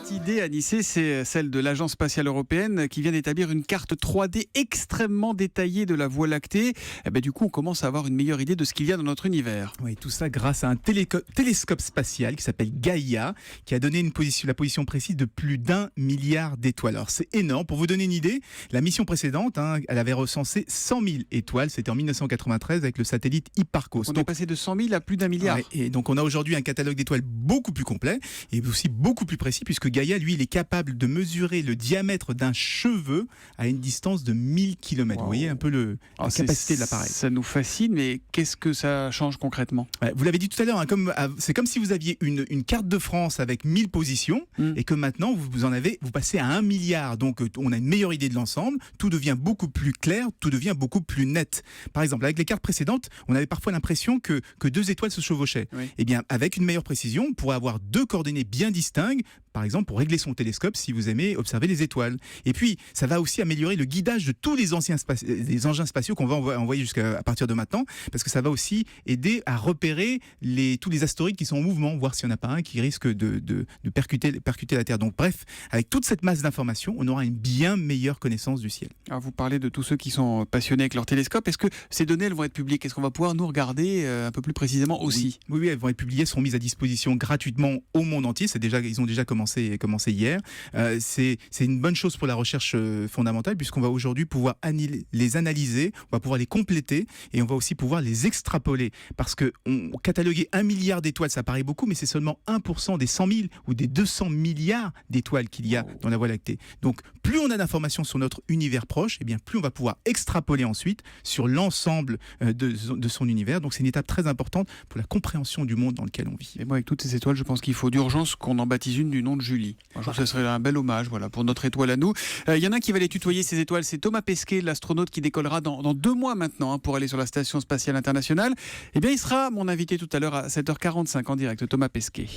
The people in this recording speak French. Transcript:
Cette idée, Anissé, c'est celle de l'Agence spatiale européenne qui vient d'établir une carte 3D extrêmement détaillée de la Voie lactée. Du coup, on commence à avoir une meilleure idée de ce qu'il y a dans notre univers. Oui, tout ça grâce à un télescope spatial qui s'appelle Gaïa, qui a donné la position précise de plus d'1 milliard d'étoiles. Alors c'est énorme. Pour vous donner une idée, la mission précédente, elle avait recensé 100 000 étoiles. C'était en 1993 avec le satellite Hipparcos. On est passé de 100 000 à plus d'1 milliard. Ouais, et donc on a aujourd'hui un catalogue d'étoiles beaucoup plus complet et aussi beaucoup plus précis, puisque Gaïa, lui, il est capable de mesurer le diamètre d'un cheveu à une distance de 1000 km. Wow. Vous voyez un peu la capacité de l'appareil. Ça nous fascine, mais qu'est-ce que ça change concrètement ? Vous l'avez dit tout à l'heure, c'est comme si vous aviez une carte de France avec 1000 positions et que maintenant vous passez à 1 milliard. Donc on a une meilleure idée de l'ensemble, tout devient beaucoup plus clair, tout devient beaucoup plus net. Par exemple, avec les cartes précédentes, on avait parfois l'impression que deux étoiles se chevauchaient. Oui. Eh bien, avec une meilleure précision, on pourrait avoir deux coordonnées bien distinctes, par exemple pour régler son télescope si vous aimez observer les étoiles. Et puis, ça va aussi améliorer le guidage de tous les engins spatiaux qu'on va envoyer jusqu'à partir de maintenant, parce que ça va aussi aider à repérer tous les astéroïdes qui sont en mouvement, voir s'il n'y en a pas un qui risque de percuter la Terre. Donc bref, avec toute cette masse d'informations, on aura une bien meilleure connaissance du ciel. Alors vous parlez de tous ceux qui sont passionnés avec leur télescope. Est-ce que ces données elles vont être publiques ? Est-ce qu'on va pouvoir nous regarder un peu plus précisément aussi ? Oui, elles vont être publiées, seront mises à disposition gratuitement au monde entier. Ils ont déjà commencé hier. C'est une bonne chose pour la recherche fondamentale, puisqu'on va aujourd'hui pouvoir les analyser, on va pouvoir les compléter et on va aussi pouvoir les extrapoler. Parce que cataloguer 1 milliard d'étoiles, ça paraît beaucoup, mais c'est seulement 1% des 100 000 ou des 200 milliards d'étoiles qu'il y a dans la Voie lactée. Donc, plus on a d'informations sur notre univers proche, plus on va pouvoir extrapoler ensuite sur l'ensemble de son univers. Donc, c'est une étape très importante pour la compréhension du monde dans lequel on vit. Et moi, avec toutes ces étoiles, je pense qu'il faut d'urgence qu'on en baptise une du nom de Julie. Moi, je trouve que ce serait un bel hommage, pour notre étoile à nous. Il y en a qui va les tutoyer, ces étoiles. C'est Thomas Pesquet, l'astronaute qui décollera dans 2 mois maintenant pour aller sur la Station spatiale internationale. Il sera mon invité tout à l'heure à 7h45 en direct, Thomas Pesquet.